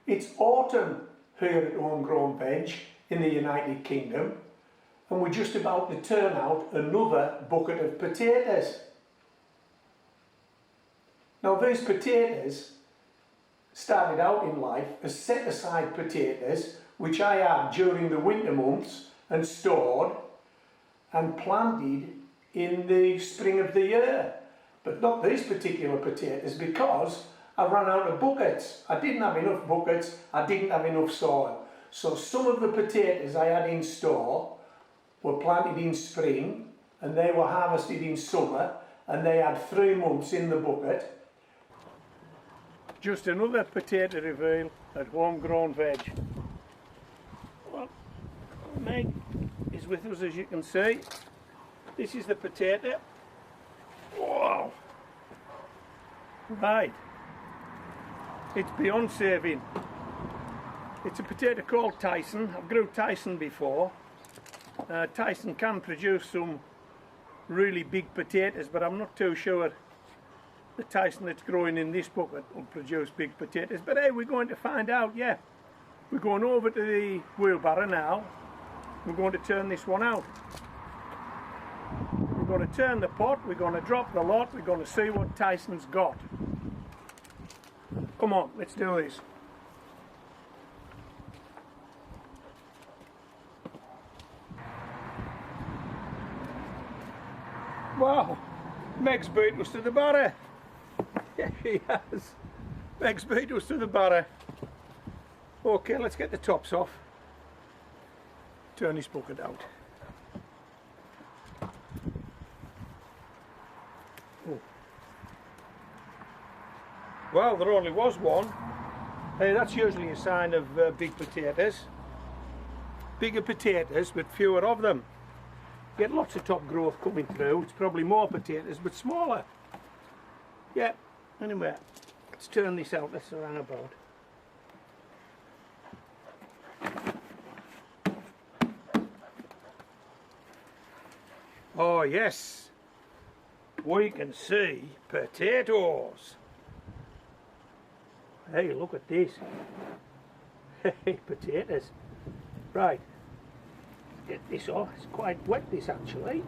It's autumn here at Homegrown Veg in the United Kingdom, and we're just about to turn out another bucket of potatoes. Now these potatoes started out in life as set aside potatoes which I had during the winter months and stored and planted in the spring of the year. But not these particular potatoes, because I ran out of buckets. I didn't have enough buckets, I didn't have enough soil. So some of the potatoes I had in store were planted in spring and they were harvested in summer, and they had 3 months in the bucket. Just another potato reveal at Homegrown Veg. Well, Meg is with us, as you can see. This is the potato. Wow! Right. It's beyond saving. It's a potato called Tyson. I've grew Tyson before. Tyson can produce some really big potatoes, but I'm not too sure the Tyson that's growing in this bucket will produce big potatoes. But hey, we're going to find out, yeah. We're going over to the wheelbarrow now. We're going to turn this one out. We're going to turn the pot, we're going to drop the lot, we're going to see what Tyson's got. Come on, let's do this. Wow, Meg's beat us to the barrow. Yeah, she has. Meg's beat us to the barrow. Okay, let's get the tops off. Turn this bucket out. Oh. Well, there only was one. Hey, that's usually a sign of big potatoes. Bigger potatoes, but fewer of them. Get lots of top growth coming through. It's probably more potatoes, but smaller. Yeah, anyway, let's turn this out. Let's run about. Oh yes, we can see potatoes. Hey, look at this. Hey, potatoes. Right, get this off. It's quite wet, this actually.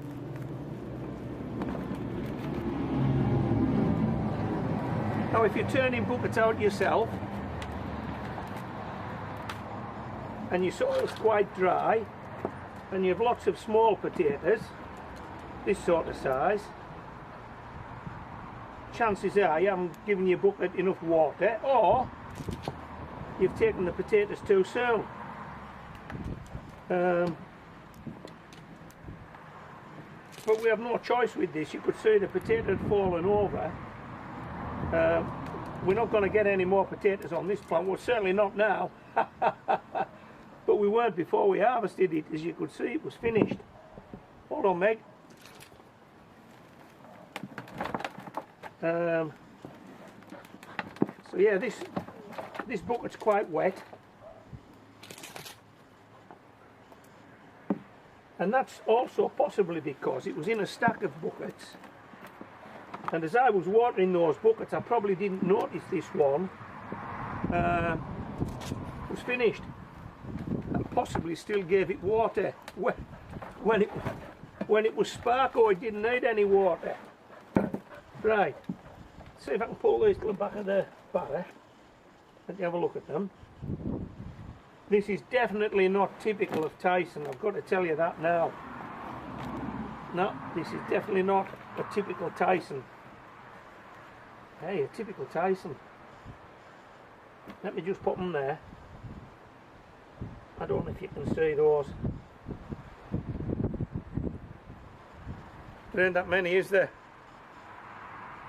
Now if you're turning buckets out yourself and your soil's quite dry and you have lots of small potatoes, this sort of size, chances are you haven't given your bucket enough water, or you've taken the potatoes too soon. But we have no choice with this. You could see the potato had fallen over. We're not going to get any more potatoes on this plant. Well, certainly not now. But we weren't before we harvested it. As you could see, it was finished. Hold on, Meg. So yeah, this bucket's quite wet, and that's also possibly because it was in a stack of buckets, and as I was watering those buckets I probably didn't notice this one was finished, and possibly still gave it water when it was sparko. It didn't need any water. Right, see if I can pull these to the back of the barrow. Let me have a look at them. This is definitely not typical of Tyson, I've got to tell you that now. No, this is definitely not a typical Tyson. Hey, a typical Tyson. Let me just put them there. I don't know if you can see those. There ain't that many, is there?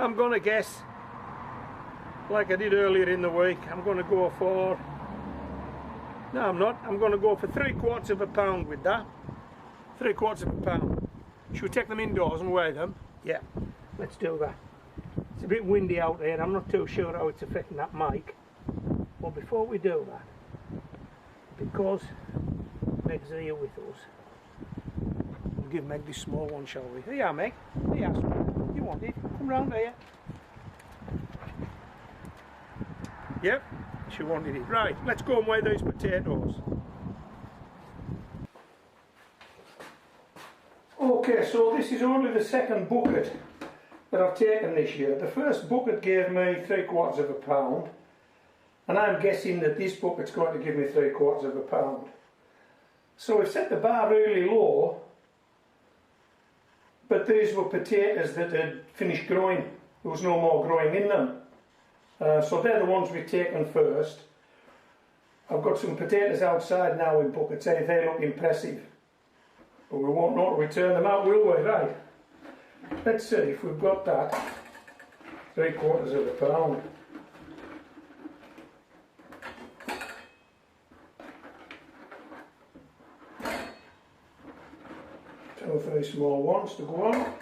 I'm going to guess, like I did earlier in the week, I'm going to go for, no I'm not, I'm going to go for 3/4 of a pound with that. 3/4 of a pound. Should we take them indoors and weigh them? Yeah, let's do that. It's a bit windy out there, I'm not too sure how it's affecting that mic. But before we do that, because Meg's here with us, we'll give Meg this small one, shall we? Here you are, Meg. Here you are. You want it? Come round here. Yep. She wanted it. Right, let's go and weigh these potatoes. Okay, so this is only the second bucket that I've taken this year. The first bucket gave me 3/4 of a pound, and I'm guessing that this bucket's going to give me 3/4 of a pound. So we've set the bar really low, but these were potatoes that had finished growing. There was no more growing in them. So they're the ones we've taken first. I've got some potatoes outside now in buckets. They look impressive. But we won't know to return them out, will we? Right. Let's see if we've got that. 3/4 of a pound. 2 or 3 small ones to go on.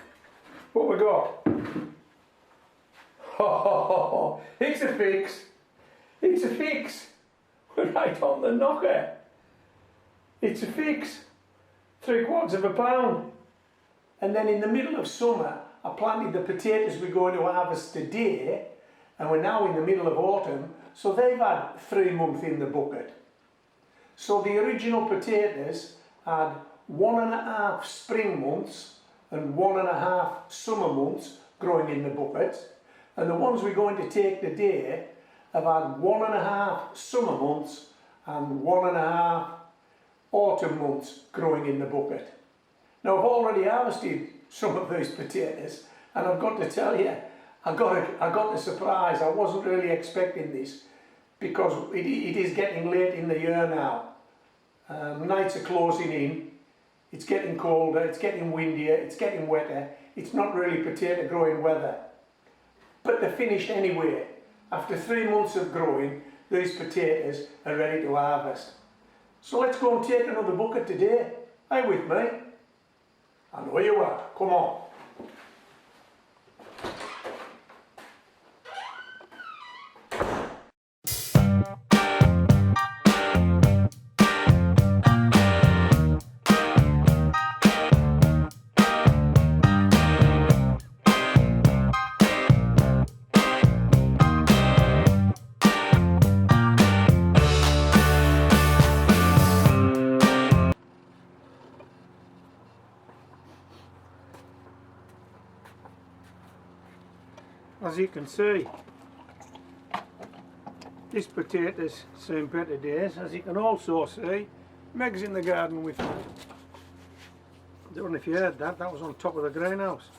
What we got? Oh, it's a fix. It's a fix. We're right on the knocker. It's a fix. 3/4 of a pound. And then in the middle of summer, I planted the potatoes we're going to harvest today, and we're now in the middle of autumn, so they've had 3 months in the bucket. So the original potatoes had 1.5 spring months and 1.5 summer months growing in the bucket, and the ones we're going to take today have had 1.5 summer months and 1.5 autumn months growing in the bucket. Now I've already harvested some of these potatoes, and I've got to tell you, I got the surprise. I wasn't really expecting this, because it is getting late in the year now. Nights are closing in, it's getting colder, it's getting windier, it's getting wetter. It's not really potato growing weather. But they're finished anyway. After 3 months of growing, these potatoes are ready to harvest. So let's go and take another bucket today. Are you with me? I know you are. Come on. As you can see, this potato's seen better days. As you can also see, Meg's in the garden with me. I don't know if you heard that, that was on top of the greenhouse.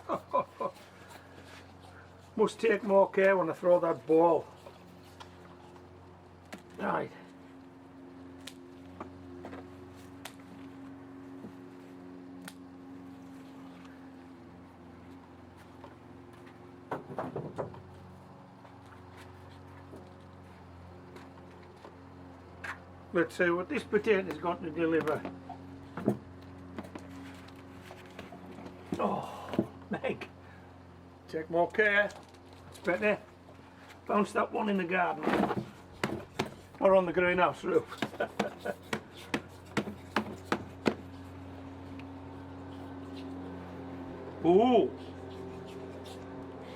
Must take more care when I throw that ball. Right. Let's see what this potato's got to deliver. Oh, Meg, take more care. It's better. Bounce that one in the garden or on the greenhouse roof. Ooh.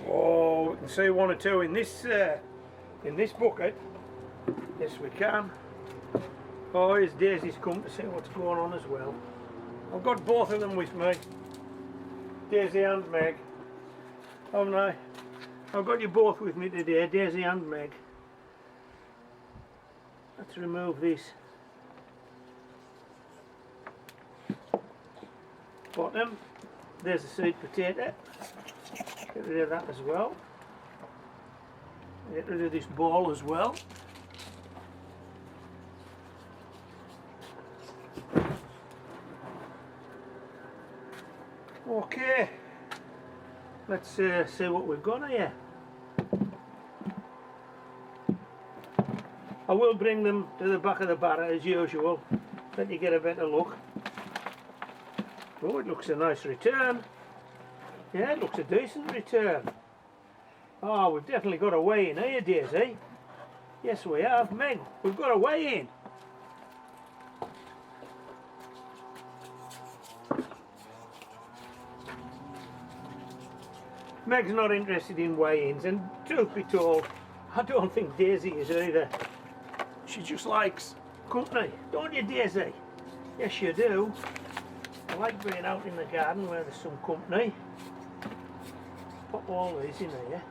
Oh, we can see 1 or 2 in this bucket. Yes, we can. Oh, here's Daisy's come to see what's going on as well. I've got both of them with me, Daisy and Meg, haven't I? I've got you both with me today, Daisy and Meg. Let's remove this bottom. There's a sweet potato. Get rid of that as well. Get rid of this ball as well. Okay, let's see what we've got here. I will bring them to the back of the barrow as usual, let you get a better look. Oh, it looks a nice return. Yeah, it looks a decent return. Oh, we've definitely got a weigh in here, Daisy. Yes, we have. Meg, we've got a weigh in. Meg's not interested in weigh-ins, and truth be told, I don't think Daisy is either. She just likes company, don't you, Daisy? Yes, you do. I like being out in the garden where there's some company. Pop all these in here.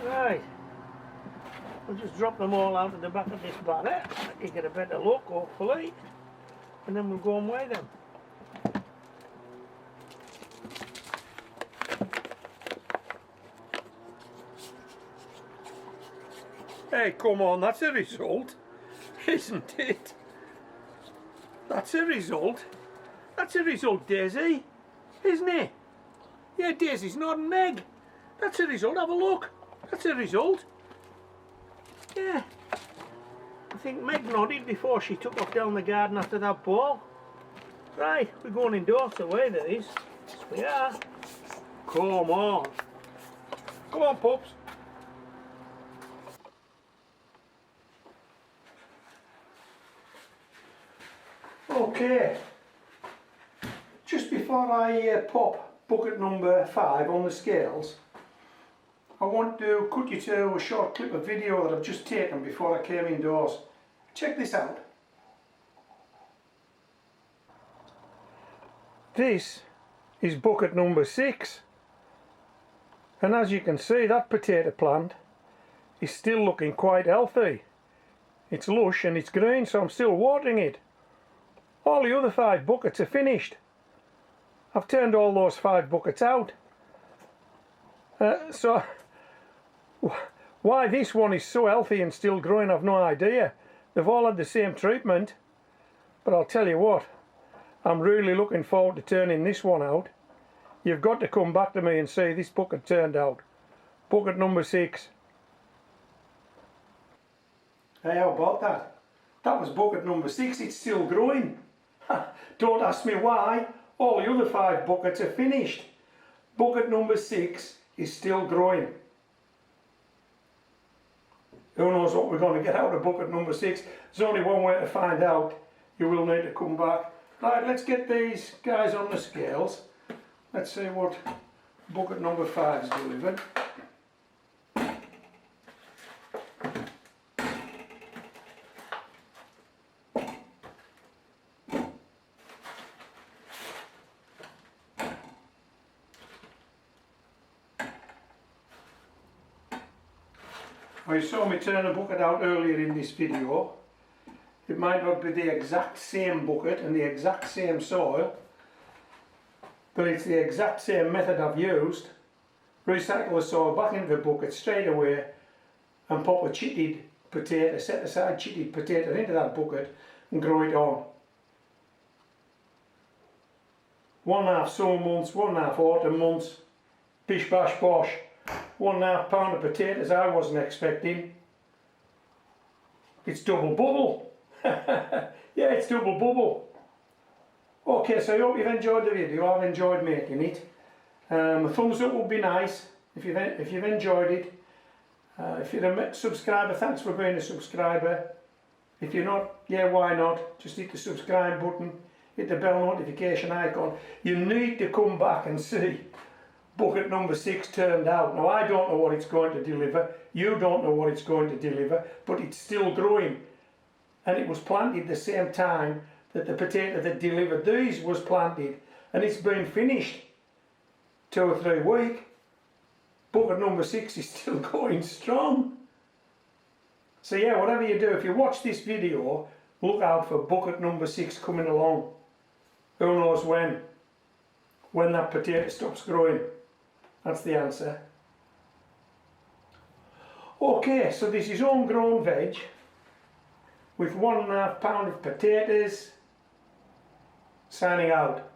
Right, we'll just drop them all out of the back of this barrel. You get a better look, hopefully, and then we'll go and weigh them. Hey, come on, that's a result, isn't it? That's a result. That's a result, Daisy, isn't it? Yeah, Daisy's nodding, Meg. That's a result, have a look. That's a result. Yeah. I think Meg nodded before she took off down the garden after that ball. Right, we're going indoors to weigh these. Yes, we are. Come on. Come on, pups. Okay. Just before I pop bucket number 5 on the scales, I want to cut you to a short clip of video that I've just taken before I came indoors. Check this out. This is bucket number 6, and as you can see, that potato plant is still looking quite healthy. It's lush and it's green, so I'm still watering it. All the other 5 buckets are finished. I've turned all those 5 buckets out. So why this one is so healthy and still growing, I've no idea. They've all had the same treatment, but I'll tell you what, I'm really looking forward to turning this one out. You've got to come back to me and see this bucket turned out. Bucket number 6. Hey, how about that? That was bucket number 6, it's still growing. Don't ask me why, all the other 5 buckets are finished. Bucket number 6 is still growing. Who knows what we're going to get out of bucket number 6. There's only one way to find out. You will need to come back. Right, let's get these guys on the scales. Let's see what bucket number 5's delivered. Well, you saw me turn a bucket out earlier in this video. It might not be the exact same bucket and the exact same soil, but it's the exact same method I've used. Recycle the soil back into the bucket straight away and pop a chitted potato, set aside chitted potato into that bucket and grow it on. 1.5 summer months, 1.5 autumn months, bish bash bosh. 1.5 pound of potatoes I wasn't expecting. It's double bubble. Yeah, it's double bubble. Okay, so I hope you've enjoyed the video. I've enjoyed making it. A thumbs up would be nice if you've enjoyed it. If you're a subscriber, thanks for being a subscriber. If you're not, yeah, why not? Just hit the subscribe button, hit the bell notification icon. You need to come back and see bucket number 6 turned out. Now, I don't know what it's going to deliver. You don't know what it's going to deliver, but it's still growing. And it was planted the same time that the potato that delivered these was planted, and it's been finished 2 or 3 weeks. Bucket number 6 is still going strong. So yeah, whatever you do, if you watch this video, look out for bucket number 6 coming along. Who knows when that potato stops growing. That's the answer. Okay, so this is homegrown veg with 1.5 pound of potatoes. Signing out.